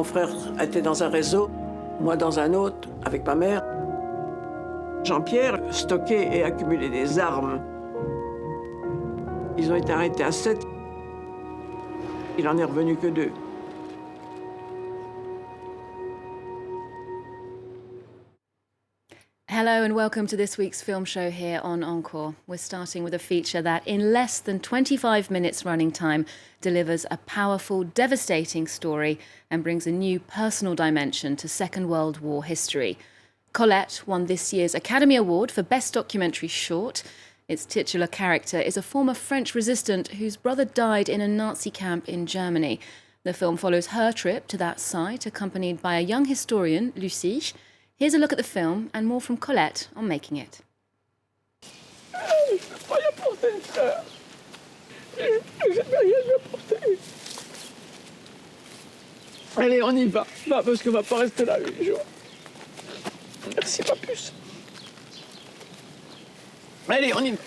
Mon frère était dans un réseau, moi dans un autre, avec ma mère. Jean-Pierre stockait et accumulait des armes. Ils ont été arrêtés à 7. Il en est revenu que 2. Hello and welcome to this week's film show here on Encore. We're starting with a feature that, in less than 25 minutes running time, delivers a powerful, devastating story and brings a new personal dimension to Second World War history. Colette won this year's Academy Award for Best Documentary Short. Its titular character is a former French resistant whose brother died in a Nazi camp in Germany. The film follows her trip to that site, accompanied by a young historian, Lucie. Here's a look at the film and more from Colette on making it. Allez, on y va. Va, parce qu'on va pas rester là 8 jours. Merci, pas plus. Allez, on y va.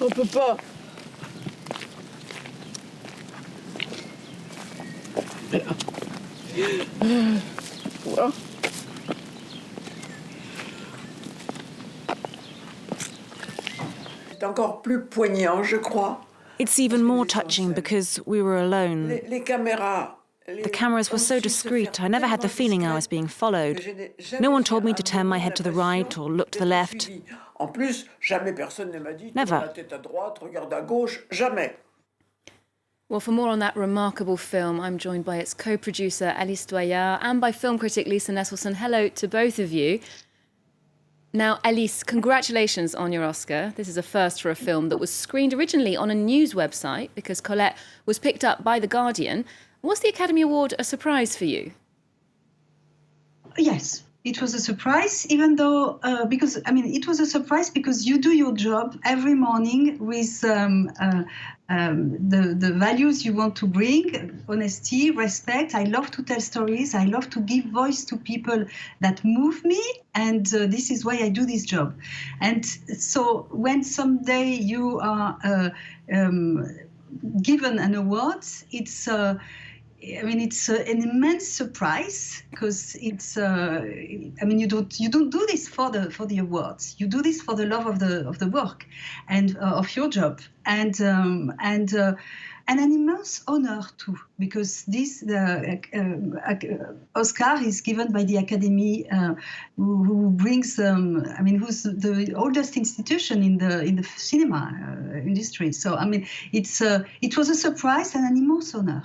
On peut pas. Voilà. C'est encore plus poignant, je crois. It's even more touching because we were alone. Les caméras. The cameras were so discreet, I never had the feeling I was being followed. No one told me to turn my head to the right or look to the left. En plus, jamais personne ne m'a dit Never. tourne la tête à droite, regarde à gauche, jamais. Well, for more on that remarkable film, I'm joined by its co-producer, Alice Doyard, and by film critic Lisa Nesselson. Hello to both of you. Now, Alice, congratulations on your Oscar. This is a first for a film that was screened originally on a news website because Colette was picked up by The Guardian. Was the Academy Award a surprise for you? Yes, it was a surprise, even though, it was a surprise because you do your job every morning with the values you want to bring, honesty, respect. I love to tell stories. I love to give voice to people that move me. And this is why I do this job. And so when someday you are given an award, it's an immense surprise because it's. You don't do this for the awards. You do this for the love of the work, and of your job, and an immense honor too, because this Oscar is given by the Academy, who brings who's the oldest institution in the cinema industry. So it was a surprise and an immense honor.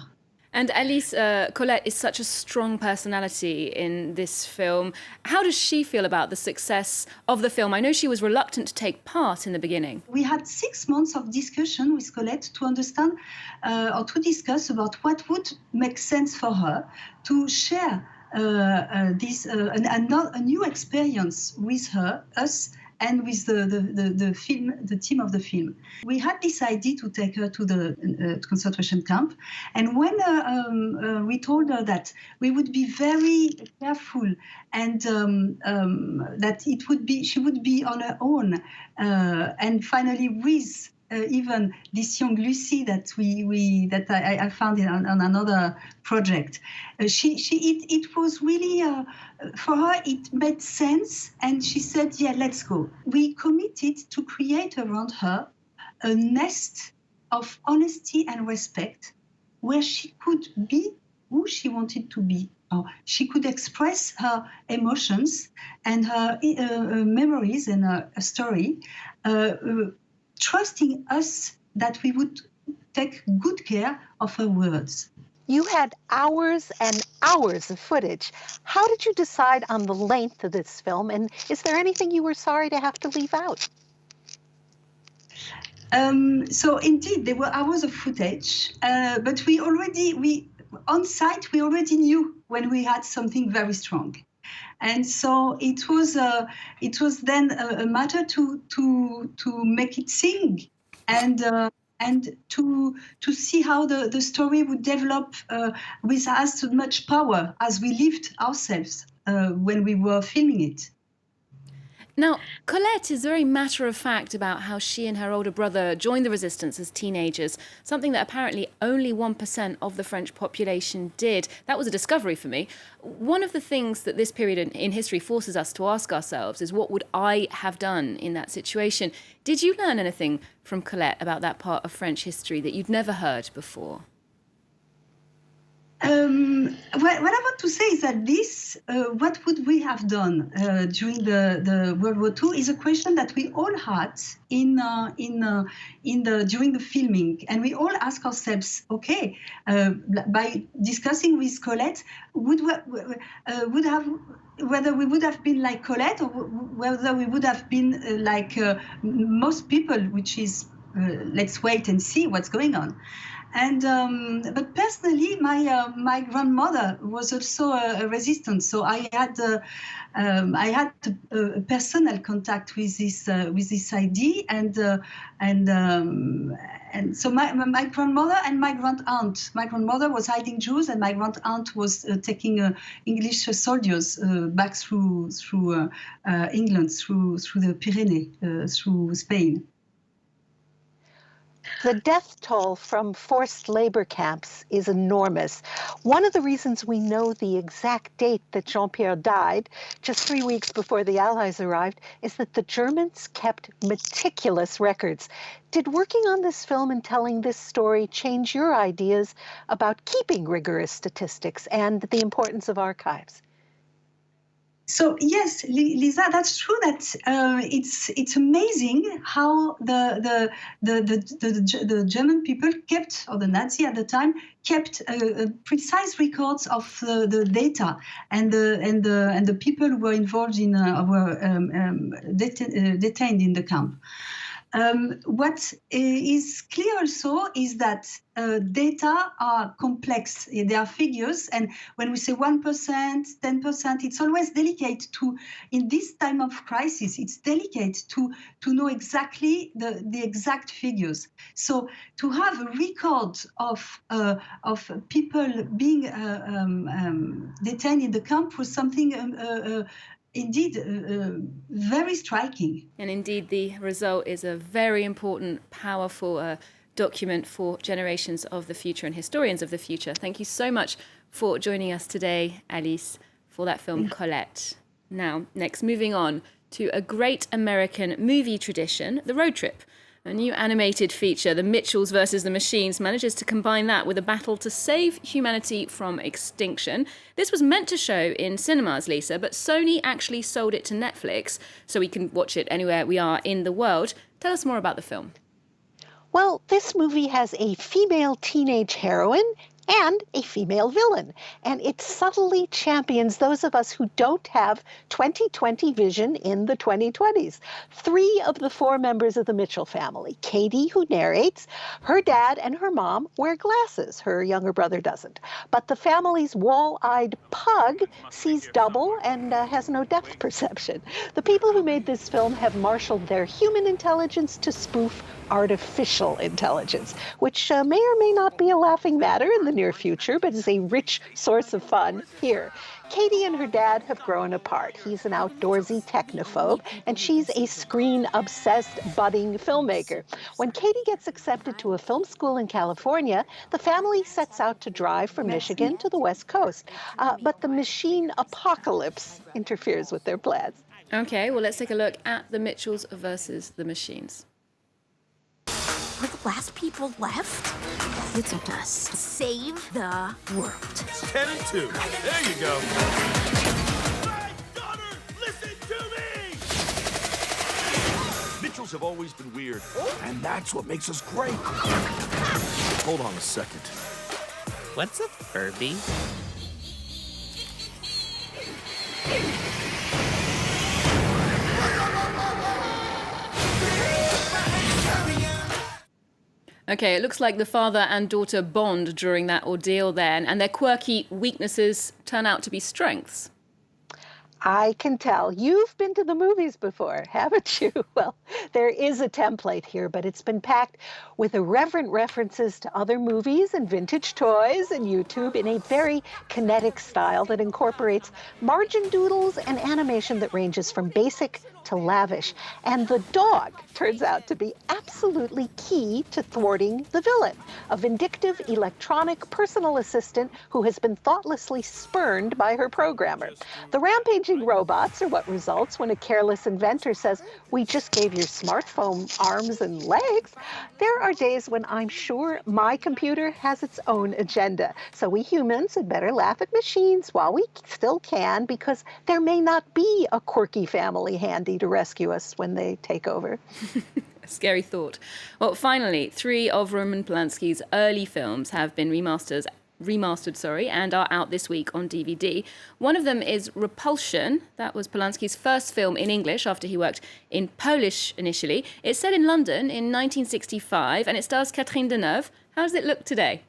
And Alice, Colette is such a strong personality in this film. How does she feel about the success of the film? I know she was reluctant to take part in the beginning. We had 6 months of discussion with Colette to understand or to discuss about what would make sense for her to share a new experience with us and with the team of the film. We had decided to take her to the concentration camp, and when we told her that we would be very careful and that she would be on her own, and finally with even this young Lucie that I found on another project, it was really for her it made sense, and she said, "Yeah, let's go." We committed to create around her a nest of honesty and respect, where she could be who she wanted to be. She could express her emotions and her memories and her story. Trusting us that we would take good care of her words. You had hours and hours of footage. How did you decide on the length of this film? And is there anything you were sorry to have to leave out? So indeed, there were hours of footage, but on site, we already knew when we had something very strong. And so it was then a matter to make it sing and to see how the story would develop with as much power as we lived ourselves when we were filming it. Now, Colette is very matter-of-fact about how she and her older brother joined the resistance as teenagers, something that apparently only 1% of the French population did. That was a discovery for me. One of the things that this period in history forces us to ask ourselves is, what would I have done in that situation? Did you learn anything from Colette about that part of French history that you'd never heard before? What I want to say is that what would we have done during the World War II is a question that we all had during the filming, and we all ask ourselves, okay, by discussing with Colette, whether we would have been like Colette, or whether we would have been like most people, which is let's wait and see what's going on. And but personally, my grandmother was also a resistant, so I had a personal contact with this idea, and so my grandmother and my grand aunt. My grandmother was hiding Jews, and my grand aunt was taking English soldiers back through England, through the Pyrenees, through Spain. The death toll from forced labor camps is enormous. One of the reasons we know the exact date that Jean-Pierre died, just 3 weeks before the Allies arrived, is that the Germans kept meticulous records. Did working on this film and telling this story change your ideas about keeping rigorous statistics and the importance of archives? So yes, Lisa, that's true. That it's amazing how the German people kept, or the Nazi at the time kept precise records of the data and the people who were involved in were detained in the camp. What is clear also is that data are complex. They are figures, and when we say 1%, 10%, it's always delicate in this time of crisis, it's delicate to know exactly the exact figures. So to have a record of people being detained in the camp was something indeed, very striking. And indeed, the result is a very important, powerful document for generations of the future and historians of the future. Thank you so much for joining us today, Alice, for that film, Colette. Now, next, moving on to a great American movie tradition, The Road Trip. A new animated feature, The Mitchells versus the Machines, manages to combine that with a battle to save humanity from extinction. This was meant to show in cinemas, Lisa, but Sony actually sold it to Netflix, so we can watch it anywhere we are in the world. Tell us more about the film. Well, this movie has a female teenage heroine and a female villain. And it subtly champions those of us who don't have 20/20 vision in the 2020s. 3 of the 4 members of the Mitchell family, Katie, who narrates, her dad and her mom wear glasses. Her younger brother doesn't. But the family's wall-eyed pug sees double and has no depth perception. The people who made this film have marshaled their human intelligence to spoof artificial intelligence, which may or may not be a laughing matter in the near future, but is a rich source of fun here. Katie and her dad have grown apart. He's an outdoorsy technophobe, and she's a screen-obsessed budding filmmaker. When Katie gets accepted to a film school in California, the family sets out to drive from Michigan to the West Coast. But the machine apocalypse interferes with their plans. Okay, well, let's take a look at The Mitchells versus the Machines. We're the last people left. It's up to us to save the world. 10 and 2. There you go. My daughter, listen to me! Mitchells have always been weird, and that's what makes us great. Hold on a second. What's a Furby? Okay, it looks like the father and daughter bond during that ordeal then, and their quirky weaknesses turn out to be strengths. I can tell. You've been to the movies before, haven't you? Well, there is a template here, but it's been packed with irreverent references to other movies and vintage toys and YouTube in a very kinetic style that incorporates margin doodles and animation that ranges from basic to lavish. And the dog turns out to be absolutely key to thwarting the villain, a vindictive electronic personal assistant who has been thoughtlessly spurned by her programmer. The rampaging robots are what results when a careless inventor says, "We just gave your smartphone arms and legs." There are days when I'm sure my computer has its own agenda. So we humans had better laugh at machines while we still can, because there may not be a quirky family handy to rescue us when they take over. Scary thought. Well, finally, 3 of Roman Polanski's early films have been remastered, and are out this week on DVD. One of them is Repulsion. That was Polanski's first film in English after he worked in Polish initially. It's set in London in 1965, and it stars Catherine Deneuve. How does it look today?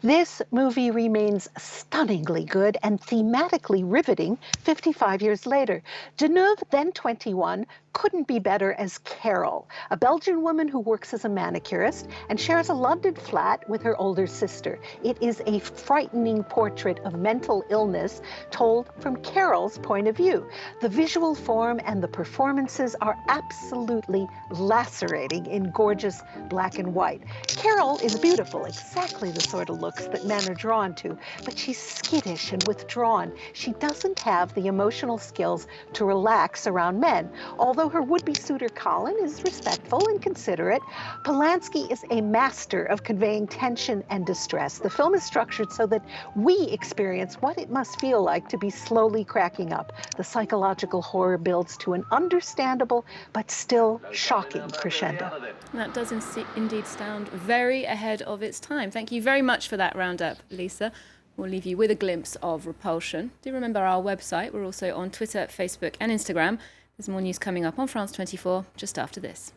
This movie remains stunningly good and thematically riveting 55 years later. Deneuve, then 21, couldn't be better as Carol, a Belgian woman who works as a manicurist and shares a London flat with her older sister. It is a frightening portrait of mental illness told from Carol's point of view. The visual form and the performances are absolutely lacerating in gorgeous black and white. Carol is beautiful, exactly the sort of looks that men are drawn to, but she's skittish and withdrawn. She doesn't have the emotional skills to relax around men. Although her would-be suitor Colin is respectful and considerate, Polanski is a master of conveying tension and distress. The film is structured so that we experience what it must feel like to be slowly cracking up. The psychological horror builds to an understandable but still shocking crescendo. That does indeed sound very ahead of its time. Thank you very much for that roundup, Lisa. We'll leave you with a glimpse of Repulsion. Do remember our website. We're also on Twitter, Facebook and Instagram. There's more news coming up on France 24 just after this.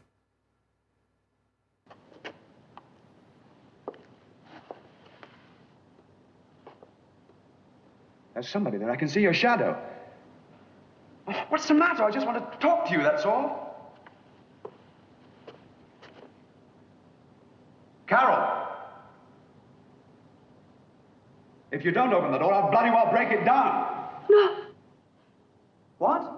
There's somebody there. I can see your shadow. Oh, what's the matter? I just want to talk to you, that's all. Carol! If you don't open the door, I'll bloody well break it down. No. What?